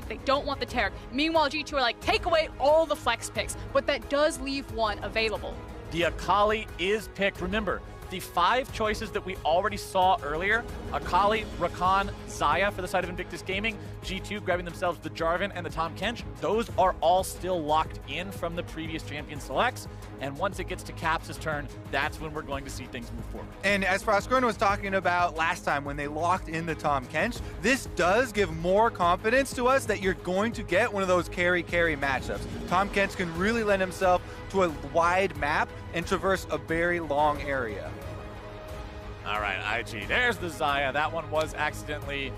They don't want the Taric. Meanwhile, G2 are like, take away all the flex picks, but that does leave one available. The Akali is picked. Remember, the 5 choices that we already saw earlier, Akali, Rakan, Xayah for the side of Invictus Gaming, G2 grabbing themselves the Jarvan and the Tahm Kench, those are all still locked in from the previous champion selects. And once it gets to Caps' turn, that's when we're going to see things move forward. And as Frostgren was talking about last time when they locked in the Tahm Kench, this does give more confidence to us that you're going to get one of those carry-carry matchups. Tahm Kench can really lend himself to a wide map and traverse a very long area. All right, IG, there's the Xayah. That one was accidentally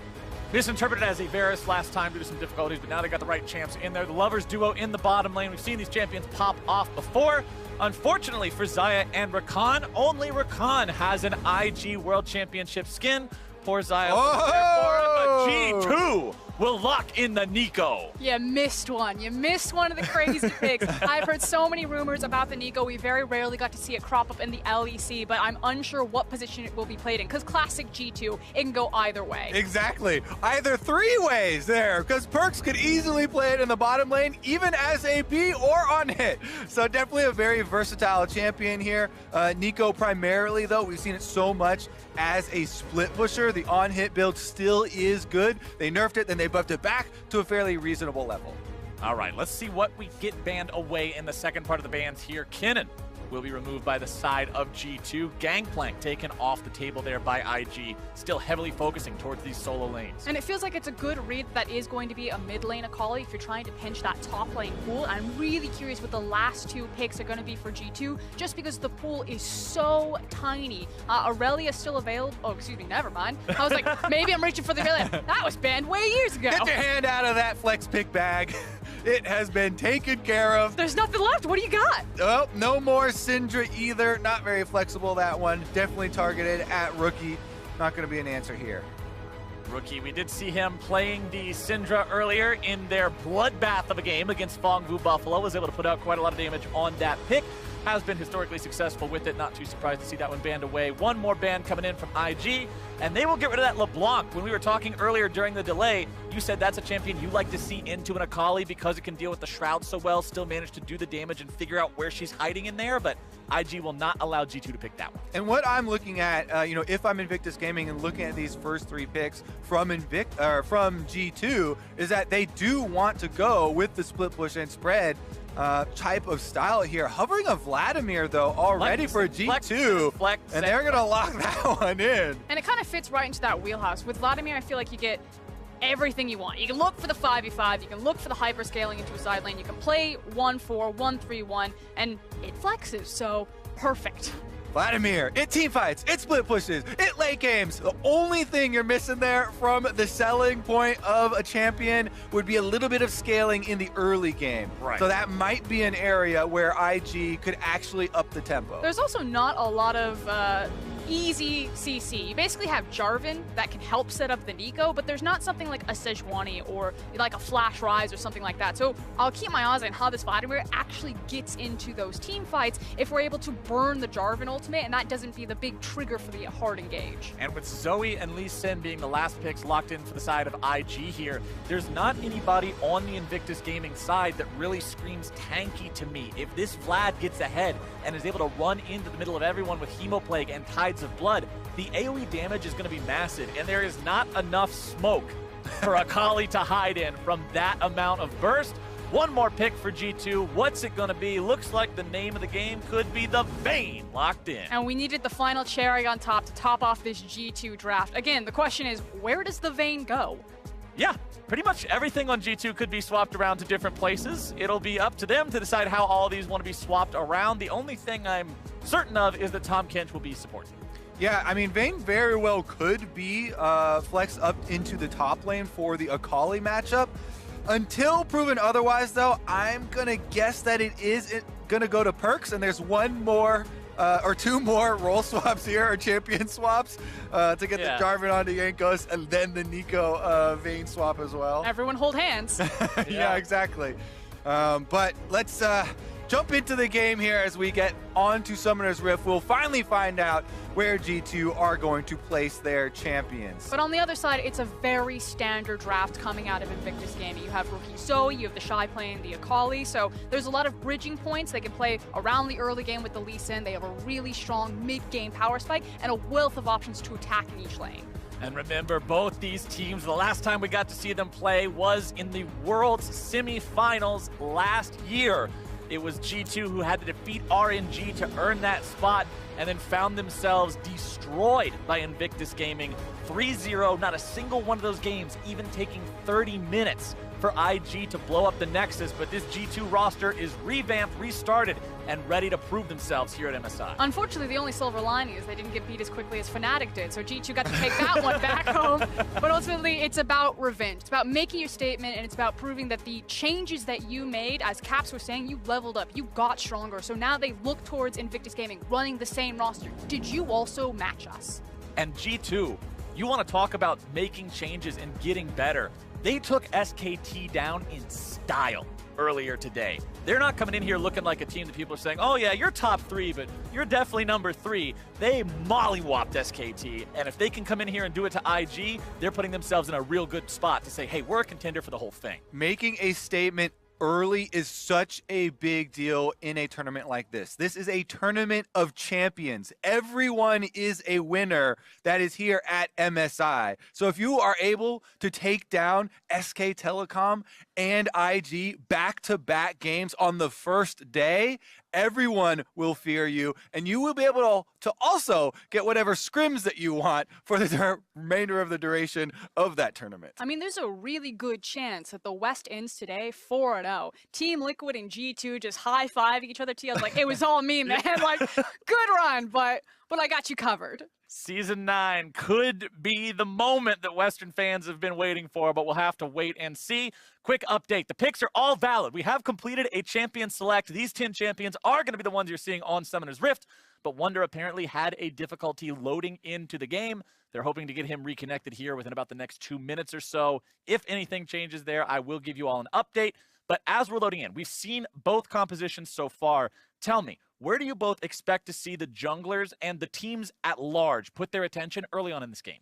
misinterpreted as a Varus last time due to some difficulties, but now they got the right champs in there. The Lovers duo in the bottom lane. We've seen these champions pop off before. Unfortunately for Xayah and Rakan, only Rakan has an IG World Championship skin. Poor Xayah. Oh! Therefore, G2 will lock in the Nico. You missed one. You missed one of the crazy picks. I've heard so many rumors about the Nico. We very rarely got to see it crop up in the LEC, but I'm unsure what position it will be played in, because classic G2, it can go either way. Exactly. Either 3 ways there, because Perkz could easily play it in the bottom lane, even as AP or on hit. So definitely a very versatile champion here. Nico primarily, though, we've seen it so much as a split pusher. The on-hit build still is good. They nerfed it, then they buffed it back to a fairly reasonable level. All right, let's see what we get banned away in the second part of the bans here. Kinnan will be removed by the side of G2. Gangplank taken off the table there by IG, still heavily focusing towards these solo lanes. And it feels like it's a good read that is going to be a mid lane Akali if you're trying to pinch that top lane pool. I'm really curious what the last 2 picks are going to be for G2, just because the pool is so tiny. Aurelia still available. Oh, excuse me, never mind. I was like, maybe I'm reaching for the Aurelia. That was banned way years ago. Get your hand out of that flex pick bag. It has been taken care of. There's nothing left. What do you got? Oh, no more Syndra either. Not very flexible, that one. Definitely targeted at Rookie. Not going to be an answer here. Rookie, we did see him playing the Syndra earlier in their bloodbath of a game against Fongvu Buffalo. Was able to put out quite a lot of damage on that pick. Has been historically successful with it. Not too surprised to see that one banned away. One more ban coming in from IG, and they will get rid of that LeBlanc. When we were talking earlier during the delay, you said that's a champion you like to see into an Akali because it can deal with the Shroud so well, still manage to do the damage and figure out where she's hiding in there, but IG will not allow G2 to pick that one. And what I'm looking at, if I'm Invictus Gaming and looking at these first 3 picks from G2, is that they do want to go with the split push and spread type of style here. Hovering a Vladimir, though, already for G2, and they're going to lock that one in. And it kind of fits right into that wheelhouse. With Vladimir, I feel like you get everything you want. You can look for the 5v5, you can look for the hyperscaling into a side lane, you can play 1-4, 1-3-1, and it flexes, so perfect. Vladimir, it team fights, it split pushes, it late games. The only thing you're missing there from the selling point of a champion would be a little bit of scaling in the early game. Right. So that might be an area where IG could actually up the tempo. There's also not a lot of easy CC. You basically have Jarvan that can help set up the Nico, but there's not something like a Sejuani or like a Flash Rise or something like that. So I'll keep my eyes on how this Vladimir actually gets into those team fights if we're able to burn the Jarvan ultimate and that doesn't be the big trigger for the hard engage. And with Zoe and Lee Sin being the last picks locked in for the side of IG here, there's not anybody on the Invictus Gaming side that really screams tanky to me. If this Vlad gets ahead and is able to run into the middle of everyone with Hemoplague and Tides of Blood, the AoE damage is going to be massive, and there is not enough smoke for Akali to hide in from that amount of burst. One more pick for G2. What's it going to be? Looks like the name of the game could be the Vayne locked in. And we needed the final cherry on top to top off this G2 draft. Again, the question is, where does the Vayne go? Yeah, pretty much everything on G2 could be swapped around to different places. It'll be up to them to decide how all these want to be swapped around. The only thing I'm certain of is that Tahm Kench will be supported. Yeah, I mean, Vayne very well could be flexed up into the top lane for the Akali matchup. Until proven otherwise, though, I'm going to guess that it is going to go to Perkz, and there's one more or 2 more role swaps here, or champion swaps, to get the Jarvan onto Jankos, and then the Nico Vayne swap as well. Everyone hold hands. Yeah, exactly. But let's jump into the game here as we get onto Summoner's Rift. We'll finally find out where G2 are going to place their champions. But on the other side, it's a very standard draft coming out of Invictus Gaming. You have rookie Zoe, you have the Shy playing the Akali, so there's a lot of bridging points. They can play around the early game with the Lee Sin. They have a really strong mid-game power spike and a wealth of options to attack in each lane. And remember, both these teams, the last time we got to see them play was in the World's semifinals last year. It was G2 who had to defeat RNG to earn that spot and then found themselves destroyed by Invictus Gaming 3-0. Not a single one of those games even taking 30 minutes for IG to blow up the Nexus, but this G2 roster is revamped, restarted, and ready to prove themselves here at MSI. Unfortunately, the only silver lining is they didn't get beat as quickly as Fnatic did, so G2 got to take that one back home. But ultimately, it's about revenge. It's about making your statement, and it's about proving that the changes that you made, as Caps was saying, you leveled up, you got stronger. So now they look towards Invictus Gaming, running the same roster. Did you also match us? And G2, you want to talk about making changes and getting better. They took SKT down in style earlier today. They're not coming in here looking like a team that people are saying, oh yeah, you're top 3, but you're definitely number 3. They mollywopped SKT, and if they can come in here and do it to IG, they're putting themselves in a real good spot to say, hey, we're a contender for the whole thing. Making a statement early is such a big deal in a tournament like this. This is a tournament of champions. Everyone is a winner that is here at MSI. So if you are able to take down SK Telecom and IG back-to-back games on the first day, everyone will fear you, and you will be able to also get whatever scrims that you want for the remainder of the duration of that tournament. I mean, there's a really good chance that the West ends today 4-0. Team Liquid and G2 just high-fiving each other. I was like, it was all me, man. Like, good run, but I got you covered. Season 9 could be the moment that Western fans have been waiting for, but we'll have to wait and see. Quick update. The picks are all valid. We have completed a champion select. These 10 champions are going to be the ones you're seeing on Summoner's Rift, but Wonder apparently had a difficulty loading into the game. They're hoping to get him reconnected here within about the next 2 minutes or so. If anything changes there, I will give you all an update. But as we're loading in, we've seen both compositions so far. Tell me, where do you both expect to see the junglers and the teams at large put their attention early on in this game?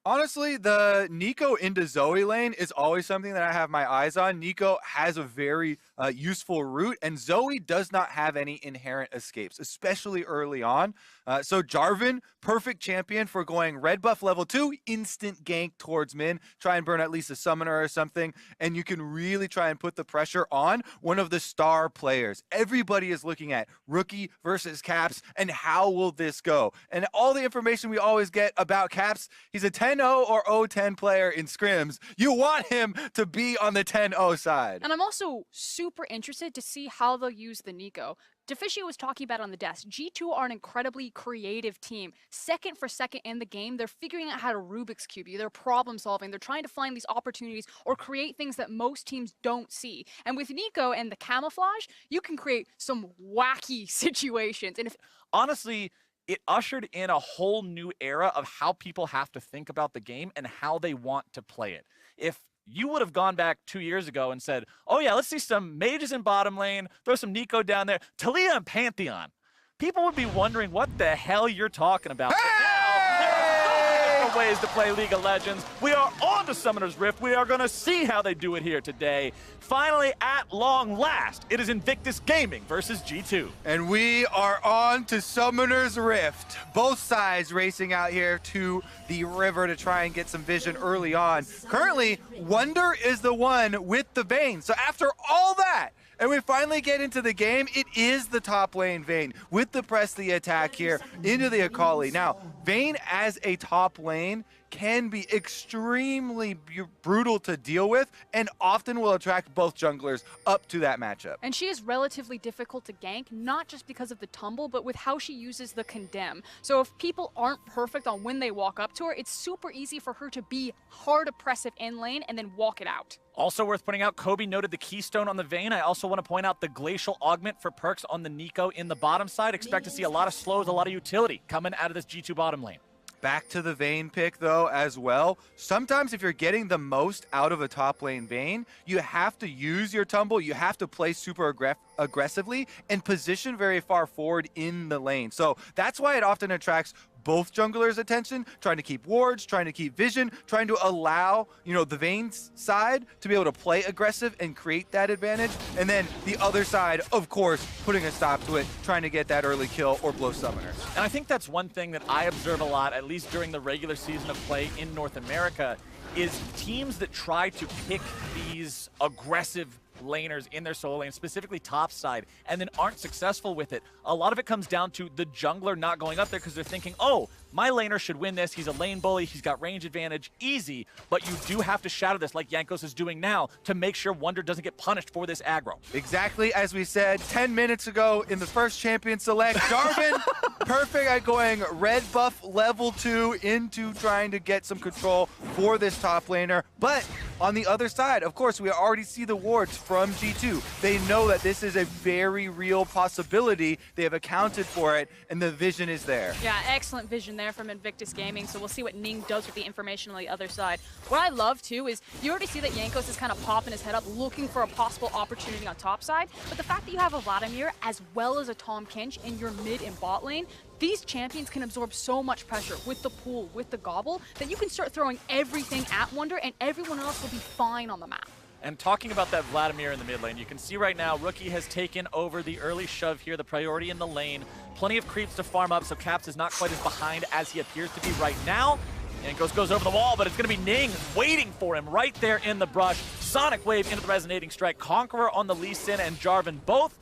Honestly, the Nico into Zoe lane is always something that I have my eyes on. Nico has a very useful route, and Zoe does not have any inherent escapes, especially early on. So Jarvan, perfect champion for going red buff level 2, instant gank towards min, try and burn at least a summoner or something, and you can really try and put the pressure on one of the star players. Everybody is looking at rookie versus Caps, and how will this go? And all the information we always get about Caps, he's a 10-0 or 0-10 player in scrims. You want him to be on the 10-0 side. And I'm also super interested to see how they'll use the Nico. Deficio was talking about on the desk. G2 are an incredibly creative team. Second for second in the game, they're figuring out how to Rubik's Cube you. They're problem solving. They're trying to find these opportunities or create things that most teams don't see. And with Nico and the camouflage, you can create some wacky situations. And if honestly, it ushered in a whole new era of how people have to think about the game and how they want to play it. If you would have gone back 2 years ago and said, oh yeah, let's see some mages in bottom lane, throw some Nico down there, Talia and Pantheon, people would be wondering what the hell you're talking about. But now, there are so many different ways to play League of Legends. We are on to Summoner's Rift. We are going to see how they do it here today. Finally, at long last, it is Invictus Gaming versus G2. And we are on to Summoner's Rift. Both sides racing out here to the river to try and get some vision early on. Currently, Wonder is the one with the Vayne. So after all that, and we finally get into the game, it is the top lane Vayne with the press the attack here into the Akali. Now, Vayne as a top lane can be extremely brutal to deal with and often will attract both junglers up to that matchup. And she is relatively difficult to gank, not just because of the tumble, but with how she uses the condemn. So if people aren't perfect on when they walk up to her, it's super easy for her to be hard oppressive in lane and then walk it out. Also worth pointing out, Kobe noted the keystone on the Vayne. I also want to point out the glacial augment for perks on the Nico in the bottom side. Expect to see a lot of slows, a lot of utility coming out of this G2 bottom lane. Back to the Vayne pick, though, as well. Sometimes if you're getting the most out of a top lane Vayne, you have to use your tumble. You have to play super aggressively and position very far forward in the lane. So that's why it often attracts both junglers' attention, trying to keep wards, trying to keep vision, trying to allow, the Vayne's side to be able to play aggressive and create that advantage. And then the other side, of course, putting a stop to it, trying to get that early kill or blow summoners. And I think that's one thing that I observe a lot, at least during the regular season of play in North America, is teams that try to pick these aggressive laners in their solo lane, specifically top side, and then aren't successful with it. A lot of it comes down to the jungler not going up there because they're thinking, oh, my laner should win this. He's a lane bully. He's got range advantage. Easy. But you do have to shadow this like Jankos is doing now to make sure Wunder doesn't get punished for this aggro. Exactly as we said 10 minutes ago in the first champion select. Darvin, perfect at going red buff level 2 into trying to get some control for this top laner. But on the other side, of course, we already see the wards from G2. They know that this is a very real possibility. They have accounted for it, and the vision is there. Yeah, excellent vision there from Invictus Gaming, so we'll see what Ning does with the information on the other side. What I love, too, is you already see that Jankos is kind of popping his head up, looking for a possible opportunity on top side, but the fact that you have a Vladimir as well as a Tom Kinch in your mid and bot lane, these champions can absorb so much pressure with the pool, with the gobble, that you can start throwing everything at Wunder and everyone else will be fine on the map. And talking about that Vladimir in the mid lane, you can see right now Rookie has taken over the early shove here, the priority in the lane. Plenty of creeps to farm up, so Caps is not quite as behind as he appears to be right now. And goes over the wall, but it's going to be Ning waiting for him right there in the brush. Sonic Wave into the Resonating Strike. Conqueror on the Lee Sin and Jarvan both.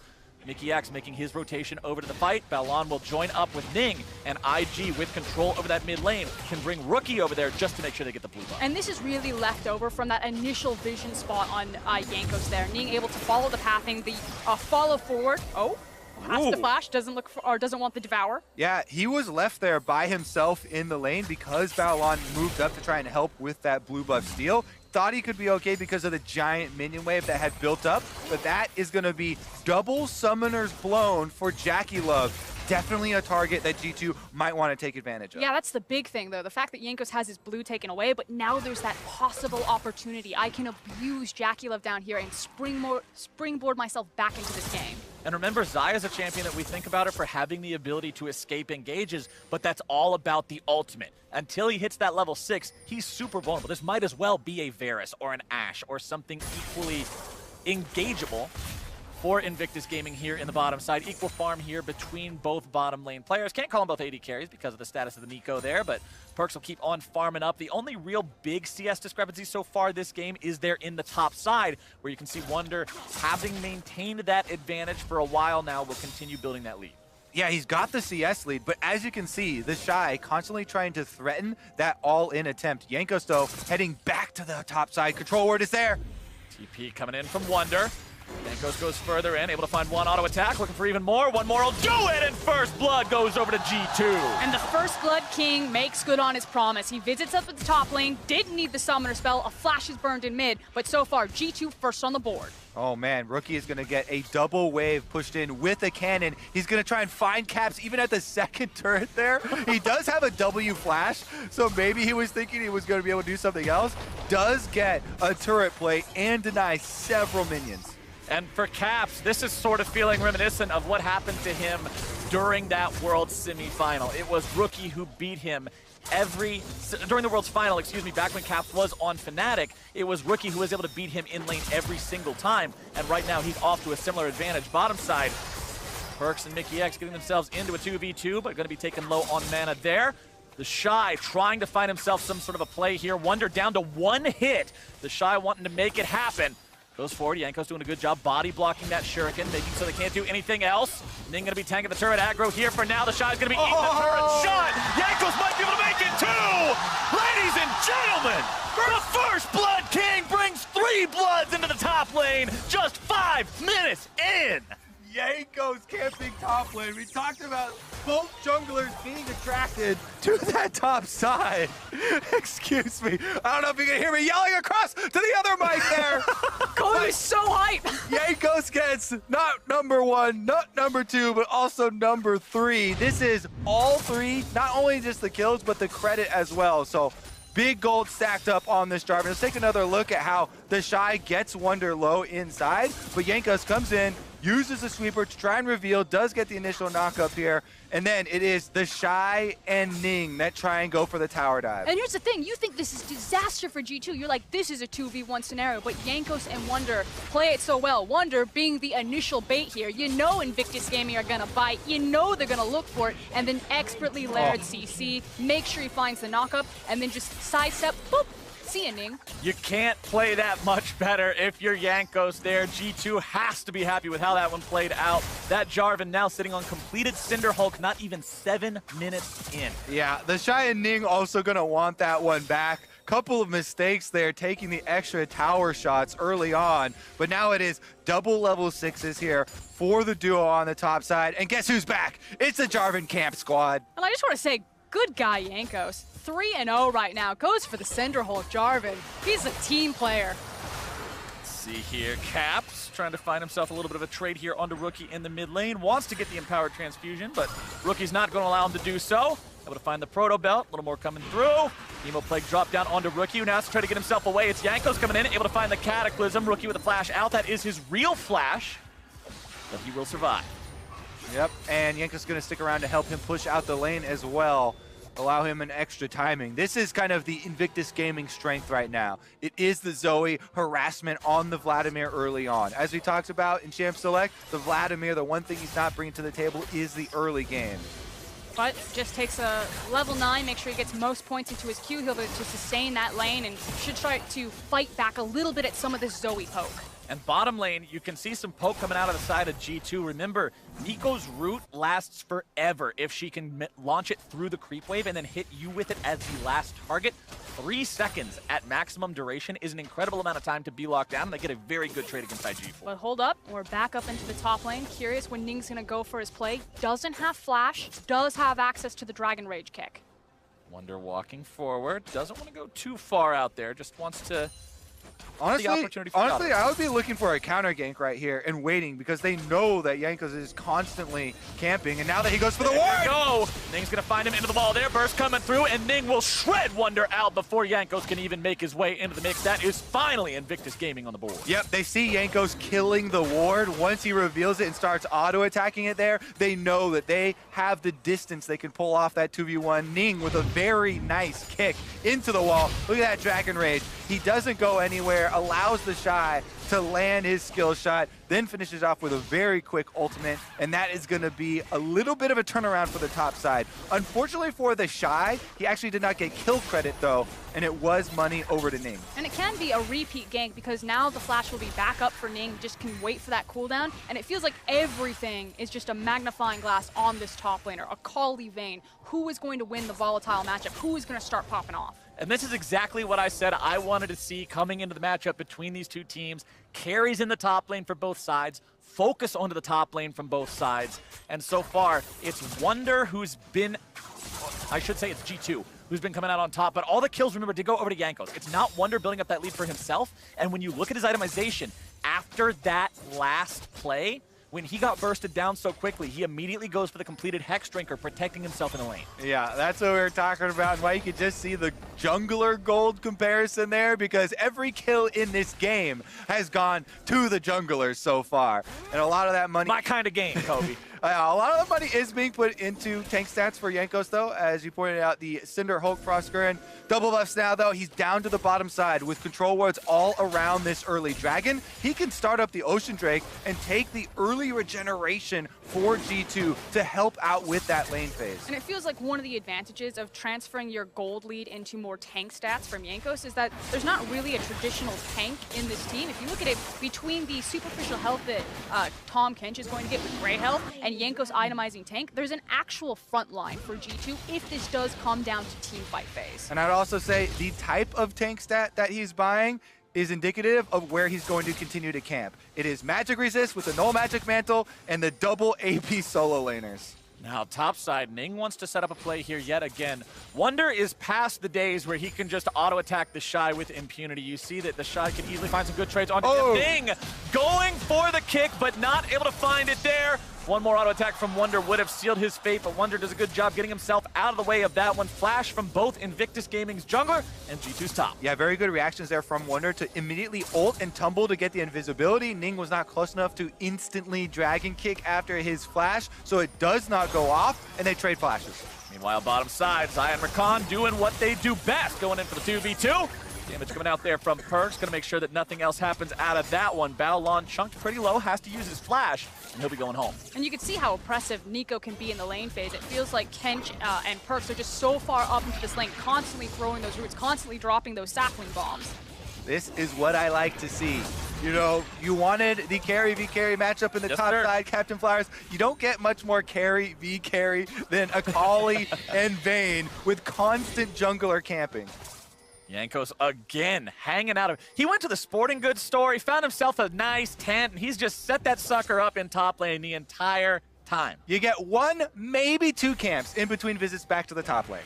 Mickey X making his rotation over to the fight. Balon will join up with Ning, and IG with control over that mid lane can bring Rookie over there just to make sure they get the blue buff. And this is really left over from that initial vision spot on Jankos there. Ning able to follow the pathing, the follow forward. Oh, has the flash, doesn't look for, or doesn't want the devour. Yeah, he was left there by himself in the lane because Balon moved up to try and help with that blue buff steal. Thought he could be okay because of the giant minion wave that had built up, but that is going to be double summoners blown for Jackie Love. Definitely a target that G2 might want to take advantage of. Yeah, that's the big thing, though. The fact that Jankos has his blue taken away, but now there's that possible opportunity. I can abuse Jackie Love down here and springboard myself back into this game. And remember, Xayah is a champion that we think about her for having the ability to escape engages, but that's all about the ultimate. Until he hits that level 6, he's super vulnerable. This might as well be a Varus or an Ashe or something equally engageable for Invictus Gaming here in the bottom side. Equal farm here between both bottom lane players. Can't call them both AD carries because of the status of the Nico there, but Perkz will keep on farming up. The only real big CS discrepancy so far this game is there in the top side, where you can see Wunder, having maintained that advantage for a while now, will continue building that lead. Yeah, he's got the CS lead, but as you can see, the Shy constantly trying to threaten that all-in attempt. Jankos, though, heading back to the top side. Control word is there. TP coming in from Wunder. Jankos goes further in, able to find one auto attack, looking for even more. One more will do it, and First Blood goes over to G2. And the First Blood King makes good on his promise. He visits up at the top lane, didn't need the summoner spell, a flash is burned in mid, but so far, G2 first on the board. Oh man, Rookie is going to get a double wave pushed in with a cannon. He's going to try and find Caps even at the second turret there. He does have a W flash, so maybe he was thinking he was going to be able to do something else. Does get a turret play and deny several minions. And for Caps, this is sort of feeling reminiscent of what happened to him during that World semifinal. It was Rookie who beat him during the World's final, back when Caps was on Fnatic, it was Rookie who was able to beat him in lane every single time. And right now, he's off to a similar advantage. Bottom side, Perkz and Mickey X getting themselves into a 2v2, but going to be taken low on mana there. The Shy trying to find himself some sort of a play here. Wunder down to one hit. The Shy wanting to make it happen. Goes forward, Jankos doing a good job body blocking that Shuriken, making so they can't do anything else. Ning gonna be tanking the turret aggro here for now. The Shy's gonna be eating the turret shot. Jankos might be able to make it too! Ladies and gentlemen, the First Blood King brings 3 bloods into the top lane just 5 minutes in! Yanko's camping top lane. We talked about both junglers being attracted to that top side. Excuse me. I don't know if you can hear me yelling across to the other mic there. Kobe's so hype. Yankos gets not number 1, not number 2, but also number 3. This is all 3, not only just the kills, but the credit as well. So big gold stacked up on this Jarvan. Let's take another look at how the Shy gets Wonder low inside, but Yankos comes in, uses the sweeper to try and reveal, does get the initial knock up here, and then it is the Shy and Ning that try and go for the tower dive. And here's the thing, you think this is disaster for G2. You're like, this is a 2v1 scenario, but Yankos and Wonder play it so well. Wonder being the initial bait here. You know Invictus Gaming are gonna bite, you know they're gonna look for it, and then expertly layered CC, make sure he finds the knock up, and then just sidestep, boop, see ya, Ning. You can't play that much better if you're Yankos there. G2 has to be happy with how that one played out. That Jarvan now sitting on completed Cinder Hulk, not even 7 minutes in. Yeah, the Shy and Ning also gonna want that one back. Couple of mistakes there, taking the extra tower shots early on, but now it is double level 6s here for the duo on the top side. And guess who's back? It's the Jarvan camp squad. And I just want to say, good guy Yankos. 3-0 right now, goes for the Cinder Hulk Jarvan. He's a team player. Let's see here, Caps trying to find himself a little bit of a trade here onto Rookie in the mid lane. Wants to get the Empowered Transfusion, but Rookie's not going to allow him to do so. Able to find the Proto Belt, a little more coming through. Emo Plague drop down onto Rookie, who now has to try to get himself away. It's Yankos coming in, able to find the Cataclysm. Rookie with a flash out. That is his real flash, but he will survive. Yep, and Yanko's going to stick around to help him push out the lane as well. Allow him an extra timing. This is kind of the Invictus Gaming strength right now. It is the Zoe harassment on the Vladimir early on. As we talked about in Champ Select, the Vladimir, the one thing he's not bringing to the table is the early game. But just takes a level 9, make sure he gets most points into his Q. He'll be able to sustain that lane and should try to fight back a little bit at some of this Zoe poke. And bottom lane, you can see some poke coming out of the side of G2. Remember, Nico's root lasts forever if she can launch it through the creep wave and then hit you with it as the last target. 3 seconds at maximum duration is an incredible amount of time to be locked down, and they get a very good trade against IG4. But hold up, we're back up into the top lane. Curious when Ning's gonna go for his play. Doesn't have flash, does have access to the Dragon Rage kick. Wonder walking forward, doesn't want to go too far out there, just wants to... Honestly, I I would be looking for a counter gank right here and waiting because they know that Yankos is constantly camping, and now that he goes for the ward! Go! Ning's gonna find him into the wall there, burst coming through, and Ning will shred Wonder out before Yankos can even make his way into the mix. That is finally Invictus Gaming on the board. Yep, they see Yankos killing the ward. Once he reveals it and starts auto-attacking it there, they know that they have the distance they can pull off that 2v1. Ning with a very nice kick into the wall. Look at that Dragon Rage. He doesn't go anywhere, allows the Shy to land his skill shot, then finishes off with a very quick ultimate, and that is going to be a little bit of a turnaround for the top side. Unfortunately for the Shy, he actually did not get kill credit though, and it was money over to Ning. And it can be a repeat gank because now the flash will be back up for Ning, just can wait for that cooldown, and it feels like everything is just a magnifying glass on this top laner, a Kali Vayne. Who is going to win the volatile matchup? Who is going to start popping off? And this is exactly what I said I wanted to see coming into the matchup between these two teams. Carries in the top lane for both sides, focus onto the top lane from both sides. And so far, it's Wonder who's been, I should say it's G2, who's been coming out on top. But all the kills, remember, did go over to Yankos. It's not Wonder building up that lead for himself. And when you look at his itemization, after that last play, when he got bursted down so quickly, he immediately goes for the completed Hex Drinker, protecting himself in the lane. Yeah, that's what we were talking about, and why you could just see the jungler gold comparison there, because every kill in this game has gone to the junglers so far. And a lot of that money... My kind of game, Kobe. A lot of the money is being put into tank stats for Yankos, though. As you pointed out, the Cinder Hulk Frostgurn. Double buffs now, though. He's down to the bottom side with control wards all around this early dragon. He can start up the Ocean Drake and take the early regeneration for G2 to help out with that lane phase. And it feels like one of the advantages of transferring your gold lead into more tank stats from Yankos is that there's not really a traditional tank in this team. If you look at it, between the superficial health that Tom Kench is going to get with Grey Health and Yankos itemizing tank, there's an actual front line for G2 if this does come down to team fight phase. And I'd also say the type of tank stat that he's buying is indicative of where he's going to continue to camp. It is magic resist with the null magic mantle and the double AP solo laners. Now, topside, Ning wants to set up a play here yet again. Wonder is past the days where he can just auto-attack the Shy with impunity. You see that the Shy can easily find some good trades onto him. Ning going for the kick, but not able to find it there. One more auto attack from Wonder would have sealed his fate, but Wonder does a good job getting himself out of the way of that one. Flash from both Invictus Gaming's jungler and G2's top. Yeah, very good reactions there from Wonder to immediately ult and tumble to get the invisibility. Ning was not close enough to instantly dragon kick after his flash, so it does not go off, and they trade flashes. Meanwhile, bottom side, Zai and Rakan doing what they do best, going in for the 2v2. Damage coming out there from Perks, gonna make sure that nothing else happens out of that one. Battleon chunked pretty low, has to use his flash, and he'll be going home. And you can see how oppressive Nico can be in the lane phase. It feels like Kench and Perks are just so far up into this lane, constantly throwing those roots, constantly dropping those sapling bombs. This is what I like to see. You know, you wanted the carry v carry matchup in the top side, Captain Flowers. You don't get much more carry v carry than Akali and Vayne with constant jungler camping. Jankos again hanging out of. He went to the sporting goods store. He found himself a nice tent, and he's just set that sucker up in top lane the entire time. You get one, maybe two camps in between visits back to the top lane.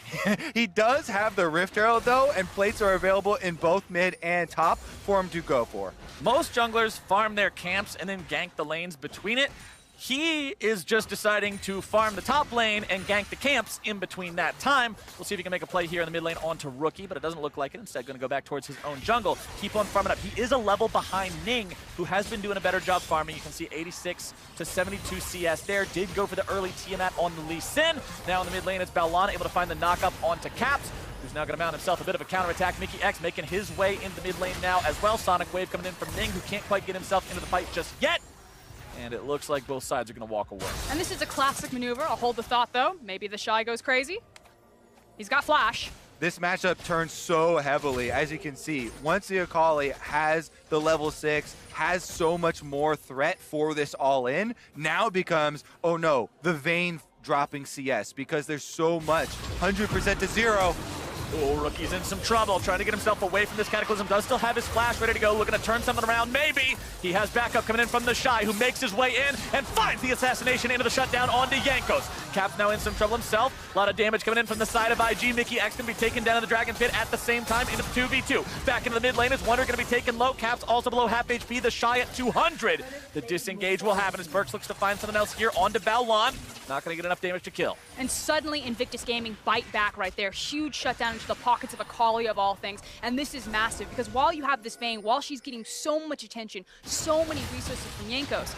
He does have the Rift Herald though, and plates are available in both mid and top for him to go for. Most junglers farm their camps and then gank the lanes between it. He is just deciding to farm the top lane and gank the camps in between that time. We'll see if he can make a play here in the mid lane onto Rookie, but it doesn't look like it. Instead, going to go back towards his own jungle. Keep on farming up. He is a level behind Ning, who has been doing a better job farming. You can see 86 to 72 CS there. Did go for the early Tiamat on the Lee Sin. Now in the mid lane, it's Battleon able to find the knock-up onto Caps, who's now going to mount himself a bit of a counterattack. Mickey X making his way into the mid lane now as well. Sonic Wave coming in from Ning, who can't quite get himself into the fight just yet. And it looks like both sides are going to walk away. And this is a classic maneuver. I'll hold the thought, though. Maybe the Shy goes crazy. He's got Flash. This matchup turns so heavily, as you can see. Once the Akali has the level 6, has so much more threat for this all-in, now it becomes, oh no, the Vayne dropping CS, because there's so much. 100% to 0. Oh, Rookie's in some trouble, trying to get himself away from this Cataclysm. Does still have his flash ready to go, looking to turn something around, maybe. He has backup coming in from the Shy, who makes his way in and finds the assassination into the shutdown onto Jankos. Cap's now in some trouble himself. A lot of damage coming in from the side of IG. Mickey X going to be taken down in the Dragon Pit at the same time into the 2v2. Back into the mid lane is Wonder going to be taken low. Cap's also below half HP. The Shy at 200. The disengage will happen as Perks looks to find something else here onto Battleon. Not going to get enough damage to kill. And suddenly Invictus Gaming bite back right there. Huge shutdown into the pockets of Akali of all things. And this is massive because while you have this Vayne, while she's getting so much attention, so many resources from Jankos,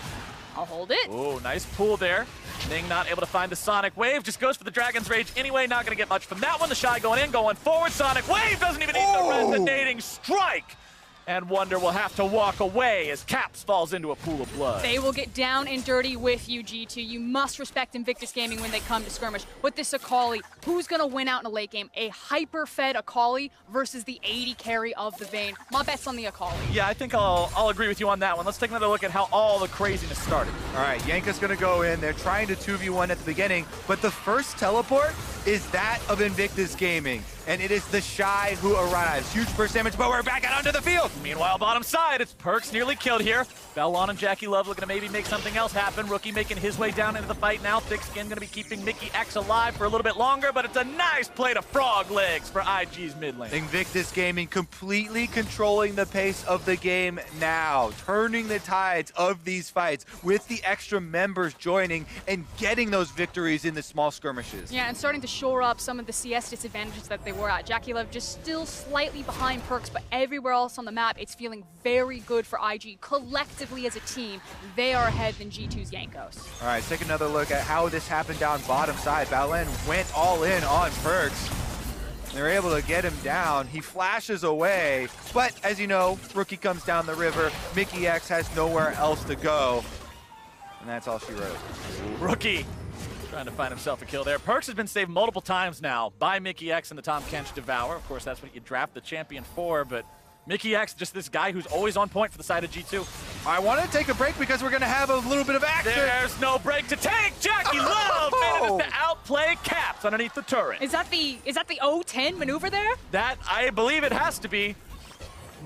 I'll hold it. Oh, nice pull there. Ning not able to find the Sonic Wave. Just goes for the Dragon's Rage anyway. Not going to get much from that one. The Shy going in, going forward. Sonic Wave doesn't even need the resonating strike. And Wonder will have to walk away as Caps falls into a pool of blood. They will get down and dirty with you, G2. You must respect Invictus Gaming when they come to skirmish. With this Akali, who's going to win out in a late game? A hyper-fed Akali versus the 80 carry of the Vayne. My bet's on the Akali. Yeah, I think I'll agree with you on that one. Let's take another look at how all the craziness started. All right, Yanka's going to go in. They're trying to 2v1 at the beginning, but the first teleport is that of Invictus Gaming. And it is the Shy who arrives. Huge burst damage, but we're back out onto the field. Meanwhile, bottom side, it's Perks nearly killed here. Battleon and Jackie Love looking to maybe make something else happen. Rookie making his way down into the fight now. Thick Skin going to be keeping Mickey X alive for a little bit longer, but it's a nice play to frog legs for IG's mid lane. Invictus Gaming completely controlling the pace of the game now, turning the tides of these fights with the extra members joining and getting those victories in the small skirmishes. Yeah, and starting to shore up some of the CS disadvantages that they were at. Jackie Love just still slightly behind Perks, but everywhere else on the map, it's feeling very good for IG. Collectively as a team, they are ahead than G2's Jankos. All right, take another look at how this happened down bottom side. Battleon went all in on Perks. They're able to get him down. He flashes away, but as you know, Rookie comes down the river. Mickey X has nowhere else to go, and that's all she wrote. Rookie trying to find himself a kill there. Perks has been saved multiple times now by Mickey X and the Tom Kench Devour. Of course, that's what you draft the champion for, but Mickey X, just this guy who's always on point for the side of G2. I want to take a break because we're going to have a little bit of action. There's no break to take. Jackie Love manages to outplay Caps underneath the turret. Is that the O10 maneuver there? That, I believe it has to be.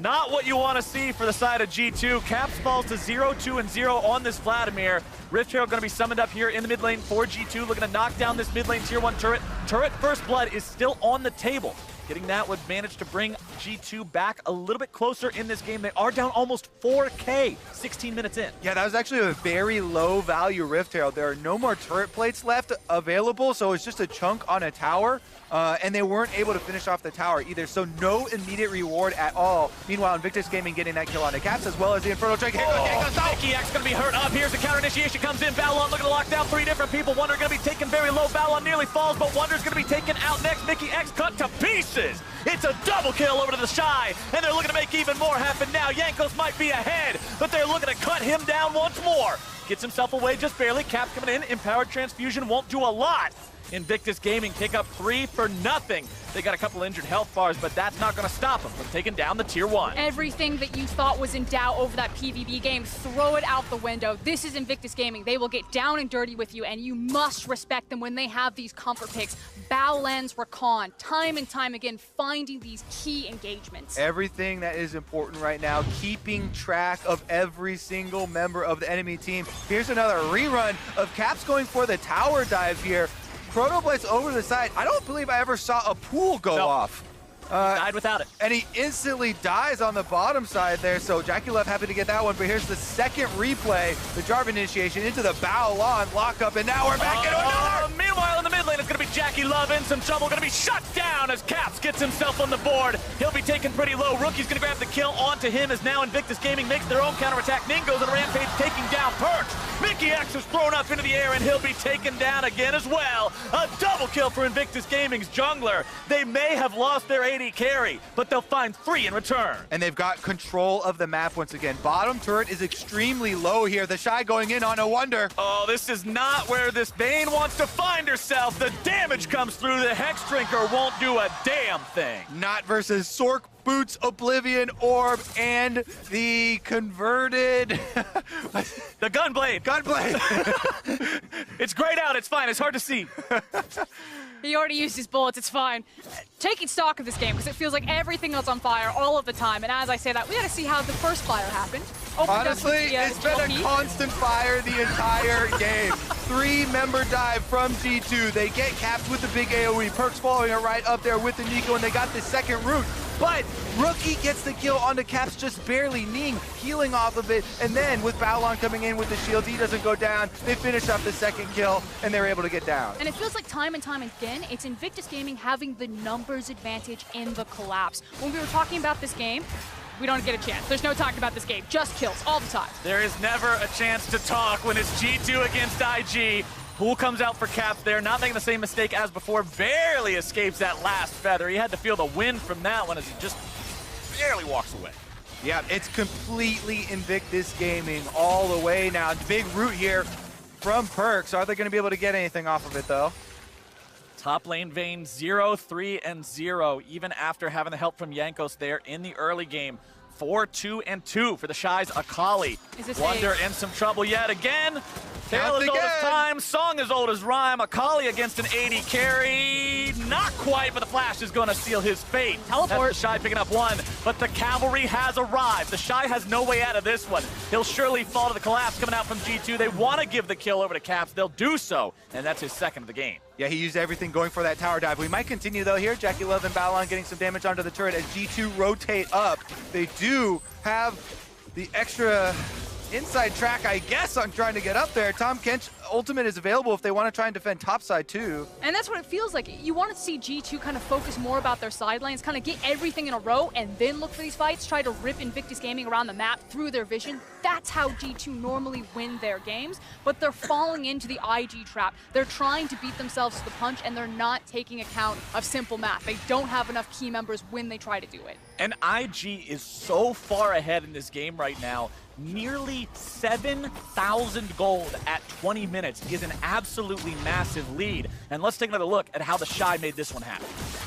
Not what you want to see for the side of G2. Caps falls to 0-2 and 0 on this Vladimir. Rift Herald going to be summoned up here in the mid lane for G2, looking to knock down this mid lane tier 1 turret. Turret First Blood is still on the table. Getting that would manage to bring G2 back a little bit closer in this game. They are down almost 4K 16 minutes in. Yeah, that was actually a very low value Rift Herald. There are no more turret plates left available, so it's just a chunk on a tower. And they weren't able to finish off the tower either, so no immediate reward at all. Meanwhile, Invictus Gaming getting that kill on the Caps as well as the Infernal Drake. Mickey X going to be hurt up. Here's the counter initiation comes in. Balon looking to lock down 3 different people. Wonder going to be taken very low. Balon nearly falls, but Wonder's going to be taken out next. Mickey X cut to pieces. It's a double kill over to the Shy, and they're looking to make even more happen now. Jankos might be ahead, but they're looking to cut him down once more. Gets himself away just barely. Caps coming in. Empowered Transfusion won't do a lot. Invictus Gaming pick up 3 for nothing. They got a couple injured health bars, but that's not going to stop them from taking down the tier 1. Everything that you thought was in doubt over that PvP game, throw it out the window. This is Invictus Gaming. They will get down and dirty with you, and you must respect them when they have these comfort picks. Bow Lens, Rakan, time and time again, finding these key engagements. Everything that is important right now, keeping track of every single member of the enemy team. Here's another rerun of Caps going for the tower dive here. Protoblitz over to the side. I don't believe I ever saw a pool go off. Died without it. And he instantly dies on the bottom side there, so Jackie Love happy to get that one, but here's the second replay. The Jarvan initiation into the bow lawn lockup, and now we're back into another! Meanwhile, in the mid lane, it's going to be Jackie Love in some trouble. Going to be shut down as Caps gets himself on the board. He'll be taken pretty low. Rookie's going to grab the kill onto him as now Invictus Gaming makes their own counterattack. Ningo's on a rampage taking down Perks. Mickey X is thrown up into the air, and he'll be taken down again as well. A double kill for Invictus Gaming's jungler. They may have lost their AD carry, but they'll find 3 in return. And they've got control of the map once again. Bottom turret is extremely low here. The Shy going in on a Wonder. Oh, this is not where this Bane wants to find herself. The damage comes through. The Hex Drinker won't do a damn thing. Not versus Sork Boots, Oblivion Orb, and the converted... the Gunblade. Gunblade. It's grayed out. It's fine. It's hard to see. He already used his bullets, it's fine. Taking stock of this game, because it feels like everything else on fire all of the time, and as I say that, we gotta see how the first fire happened. Honestly, it's been a constant fire the entire game. 3-member dive from G2. They get capped with the big AoE. Perks following it right up there with the Nico, and they got the second root. But Rookie gets the kill onto Caps just barely, Ning healing off of it, and then with Balon coming in with the shield, he doesn't go down. They finish up the second kill, and they're able to get down. And it feels like time and time again, it's Invictus Gaming having the numbers advantage in the collapse. When we were talking about this game, we don't get a chance. There's no talking about this game, just kills all the time. There is never a chance to talk when it's G2 against IG. Pool comes out for Caps there, not making the same mistake as before, barely escapes that last feather. He had to feel the wind from that one as he just barely walks away. Yeah, it's completely Invictus Gaming all the way now. Big root here from Perks. Are they going to be able to get anything off of it, though? Top lane Vayne 0, 3, and 0, even after having the help from Jankos there in the early game. 4, 2, and 2 for the Shy's Akali. Wonder in some trouble yet again. Tale as old as time, song as old as rhyme. Akali against an 80 carry. Not quite, but the Flash is going to seal his fate. Teleport. That's the Shy picking up 1, but the cavalry has arrived. The Shy has no way out of this one. He'll surely fall to the collapse coming out from G2. They want to give the kill over to Caps. They'll do so, and that's his second of the game. Yeah, he used everything going for that tower dive. We might continue, though, here. Jackie Love and Balon getting some damage onto the turret as G2 rotate up. They do have the extra inside track, I guess, on trying to get up there. Tom Kench ultimate is available if they want to try and defend topside too. And that's what it feels like. You want to see G2 kind of focus more about their side lanes, kind of get everything in a row and then look for these fights, try to rip Invictus Gaming around the map through their vision. That's how G2 normally win their games, but they're falling into the IG trap. They're trying to beat themselves to the punch, and they're not taking account of simple math. They don't have enough key members when they try to do it. And IG is so far ahead in this game right now. Nearly 7,000 gold at 20 minutes is an absolutely massive lead. And let's take another look at how the Shy made this one happen.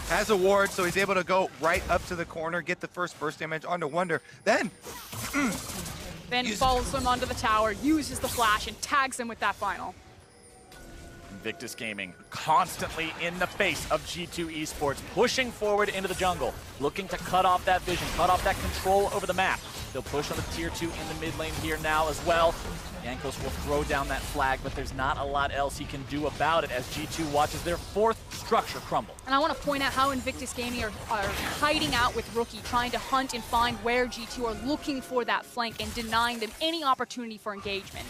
Has a ward, so he's able to go right up to the corner, get the first burst damage onto Wonder. Then follows him onto the tower, uses the flash, and tags him with that final. Invictus Gaming constantly in the face of G2 Esports, pushing forward into the jungle, looking to cut off that vision, cut off that control over the map. They'll push on the tier 2 in the mid lane here now as well. Jankos will throw down that flag, but there's not a lot else he can do about it as G2 watches their 4th structure crumble. And I want to point out how Invictus Gaming are hiding out with Rookie, trying to hunt and find where G2 are looking for that flank and denying them any opportunity for engagement.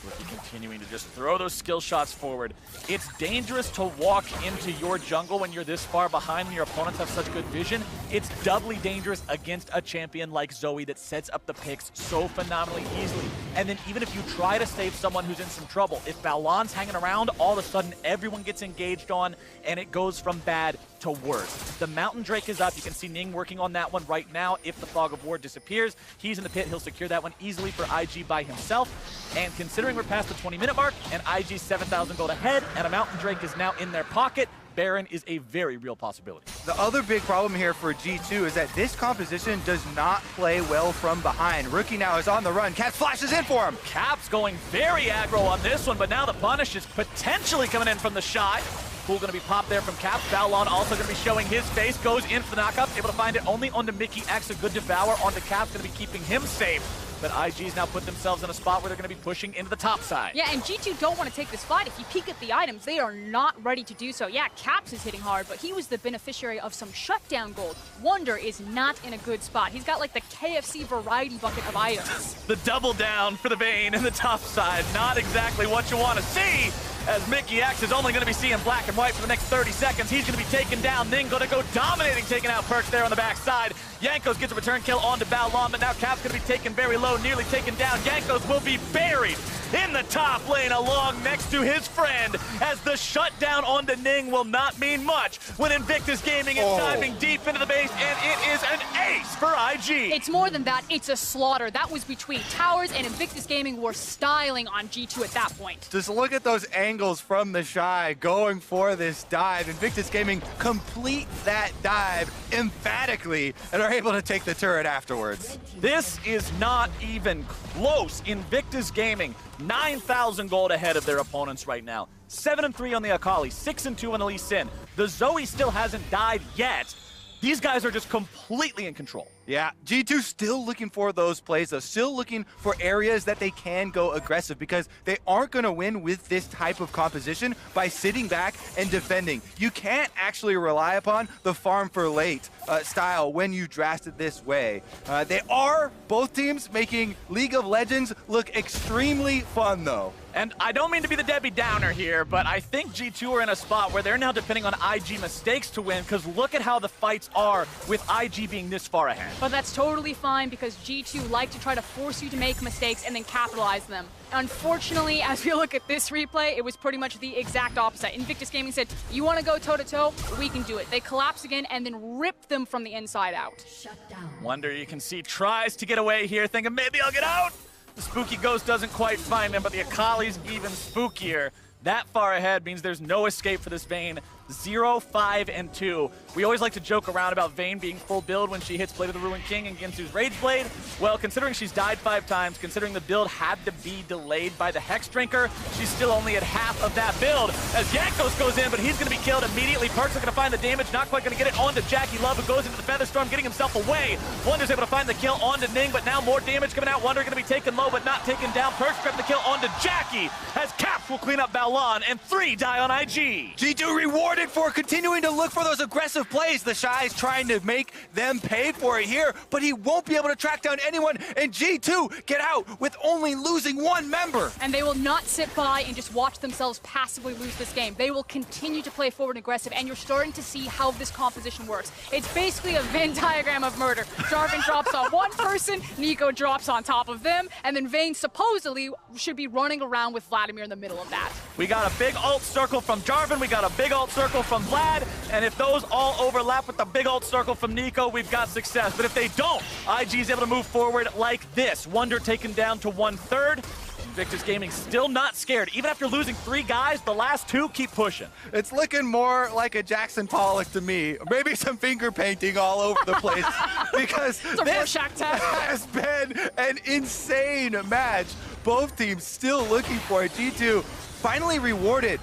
Rookie continuing to just throw those skill shots forward. It's dangerous to walk into your jungle when you're this far behind and your opponents have such good vision. It's doubly dangerous against a champion like Zoe that sets up the picks so phenomenally easily. And then even if you try to save someone who's in some trouble, if Balon's hanging around, all of a sudden everyone gets engaged on and it goes from bad to worse. The Mountain Drake is up. You can see Ning working on that one right now. If the Fog of War disappears, he's in the pit. He'll secure that one easily for IG by himself. And considering we're past the 20-minute mark and IG's 7,000 gold ahead and a Mountain Drake is now in their pocket, Baron is a very real possibility. The other big problem here for G2 is that this composition does not play well from behind. Rookie now is on the run. Caps flashes in for him. Caps going very aggro on this one, but now the punish is potentially coming in from the Shy. Pool going to be popped there from Caps. Balon also going to be showing his face. Goes in for the knockup. Able to find it only onto Mickey X. A good devour onto Caps. Going to be keeping him safe. But IG's now put themselves in a spot where they're going to be pushing into the top side. Yeah, and G2 don't want to take this fight. If you peek at the items, they are not ready to do so. Yeah, Caps is hitting hard, but he was the beneficiary of some shutdown gold. Wonder is not in a good spot. He's got like the KFC variety bucket of items. The double down for the Vayne in the top side. Not exactly what you want to see, as Mickey X is only going to be seeing black and white for the next 30 seconds. He's going to be taken down. Ning going to go dominating, taking out Perks there on the backside. Jankos gets a return kill onto Balon, but now Cap's going to be taken very low, nearly taken down. Jankos will be buried in the top lane along next to his friend, as the shutdown onto Ning will not mean much when Invictus Gaming is diving deep into the base, and it is an ace for IG. It's more than that, it's a slaughter. That was between Towers and Invictus Gaming were styling on G2 at that point. Just look at those angles from the Shy going for this dive. Invictus Gaming complete that dive emphatically and are able to take the turret afterwards. This is not even close. Invictus Gaming, 9,000 gold ahead of their opponents right now. 7-3 on the Akali, 6-2 on the Lee Sin. The Zoe still hasn't died yet. These guys are just completely in control. Yeah, G2 still looking for those plays, though. Still looking for areas that they can go aggressive, because they aren't going to win with this type of composition by sitting back and defending. You can't actually rely upon the farm for late style when you draft it this way. They are, both teams, making League of Legends look extremely fun, though. And I don't mean to be the Debbie Downer here, but I think G2 are in a spot where they're now depending on IG mistakes to win, because look at how the fights are with IG being this far ahead. But that's totally fine, because G2 like to try to force you to make mistakes and then capitalize them. Unfortunately, as we look at this replay, it was pretty much the exact opposite. Invictus Gaming said, you want to go toe-to-toe? We can do it. They collapse again and then rip them from the inside out. Shut down. Wonder, you can see, tries to get away here, thinking maybe I'll get out. The spooky ghost doesn't quite find him, but the Akali's even spookier. That far ahead means there's no escape for this Vayne. 0, 5, and 2. We always like to joke around about Vayne being full build when she hits Blade of the Ruined King and Ginsu's Rage Blade. Well, considering she's died 5 times, considering the build had to be delayed by the Hex Drinker, she's still only at half of that build. As Jankos goes in, but he's going to be killed immediately. Perks are going to find the damage, not quite going to get it onto Jackie Love, who goes into the Featherstorm, getting himself away. Wonder's able to find the kill onto Ning, but now more damage coming out. Wonder going to be taken low, but not taken down. Perks grab the kill onto Jackie, as Caps will clean up Balon, and 3 die on IG. G2 rewarded for continuing to look for those aggressive plays. The Shy's trying to make them pay for it here, but he won't be able to track down anyone, and G2 get out with only losing 1 member. And they will not sit by and just watch themselves passively lose this game. They will continue to play forward and aggressive, and you're starting to see how this composition works. It's basically a Venn diagram of murder. Jarvan drops on one person, Nico drops on top of them, and then Vayne supposedly should be running around with Vladimir in the middle of that. We got a big ult circle from Jarvan, we got a big ult circle from Vlad, and if those all overlap with the big ult circle from Nico, we've got success. But if they don't, IG's able to move forward like this. Wonder taken down to 1/3. Invictus Gaming still not scared. Even after losing 3 guys, the last 2 keep pushing. It's looking more like a Jackson Pollock to me. Maybe some finger painting all over the place, because this has been an insane match both teams still looking for it. G2 finally rewarded,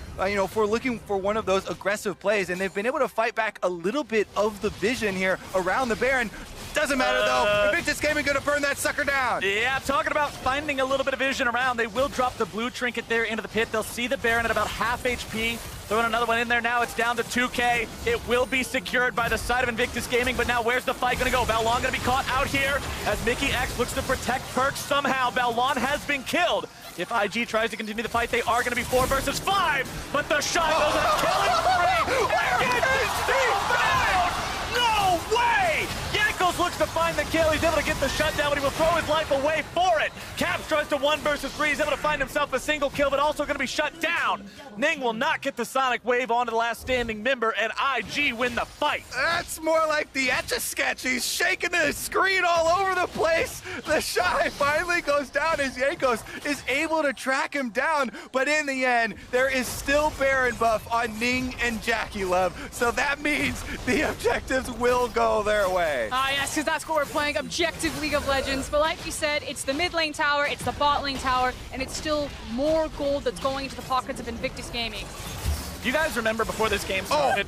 for looking for one of those aggressive plays, and they've been able to fight back a little bit of the vision here around the Baron. Doesn't matter though, Invictus Gaming gonna burn that sucker down. Yeah, talking about finding a little bit of vision around, they will drop the blue trinket there into the pit. They'll see the Baron at about half HP. Throwing another one in there now, it's down to 2K. It will be secured by the side of Invictus Gaming, but now where's the fight gonna go? Balon gonna be caught out here as Mickey X looks to protect Perks somehow. Balon has been killed. If IG tries to continue the fight, they are gonna be 4 versus 5, but the shot goes a killing spree. No way! Yankos looks to find the kill. He's able to get the shutdown, but he will throw his life away for it. Caps tries to 1 versus 3. He's able to find himself a single kill, but also going to be shut down. Ning will not get the Sonic Wave onto the last standing member, and IG win the fight. That's more like the Etch-a-Sketch. He's shaking the screen all over the place. The Shy finally goes down as Yankos is able to track him down, but in the end, there is still Baron buff on Ning and Jackie Love, so that means the objectives will go their way. Yes, because that's what we're playing, objective League of Legends. But like you said, it's the mid lane tower, it's the bot lane tower, and it's still more gold that's going into the pockets of Invictus Gaming. Do you guys remember before this game started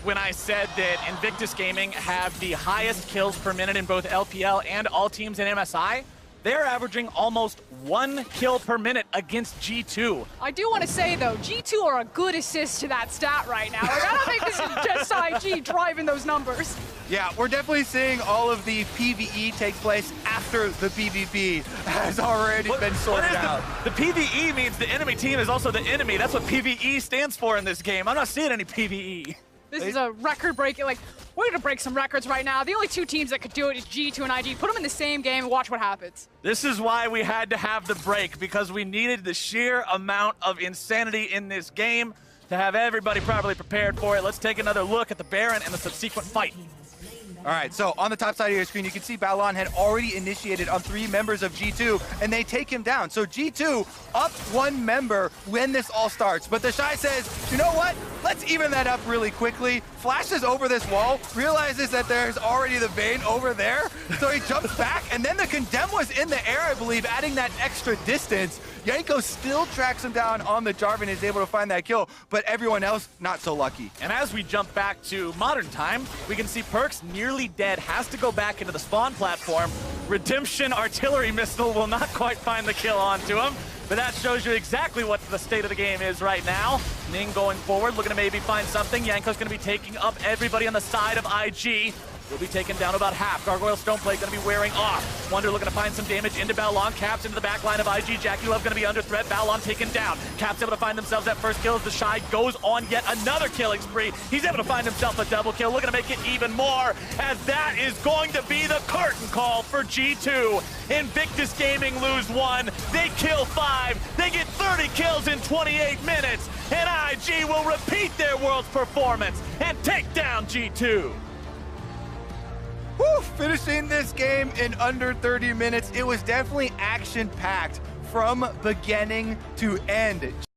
when I said that Invictus Gaming have the highest kills per minute in both LPL and all teams in MSI? They're averaging almost 1 kill per minute against G2. I do want to say, though, G2 are a good assist to that stat right now. Like, I don't think this is just IG driving those numbers. Yeah, we're definitely seeing all of the PvE take place after the PvP has already been sorted out. The PvE means the enemy team is also the enemy. That's what PvE stands for in this game. I'm not seeing any PvE. This is a record breaking, like, we're gonna break some records right now. The only 2 teams that could do it is G2 and IG. Put them in the same game and watch what happens. This is why we had to have the break, because we needed the sheer amount of insanity in this game to have everybody properly prepared for it. Let's take another look at the Baron and the subsequent fight. All right, so on the top side of your screen, you can see Balon had already initiated on 3 members of G2, and they take him down. So G2 up 1 member when this all starts. But the Shy says, you know what? Let's even that up really quickly. Flashes over this wall, realizes that there's already the Vayne over there. So he jumps back, and then the Condemn was in the air, I believe, adding that extra distance. Yanko still tracks him down on the Jarvan, is able to find that kill, but everyone else not so lucky. And as we jump back to modern time, we can see Perks nearly dead, has to go back into the spawn platform. Redemption artillery missile will not quite find the kill onto him, but that shows you exactly what the state of the game is right now. Ning going forward, looking to maybe find something. Yanko's going to be taking up everybody on the side of IG. Will be taken down about half. Gargoyle Stoneplate going to be wearing off. Wonder looking to find some damage into Balon. Caps into the back line of IG. Jackie Love going to be under threat. Balon taken down. Caps able to find themselves that first kill as the Shy goes on yet another killing spree. He's able to find himself a double kill. Looking to make it even more, as that is going to be the curtain call for G2. Invictus Gaming lose 1. They kill 5. They get 30 kills in 28 minutes. And IG will repeat their world's performance and take down G2. Woo, finishing this game in under 30 minutes. It was definitely action-packed from beginning to end.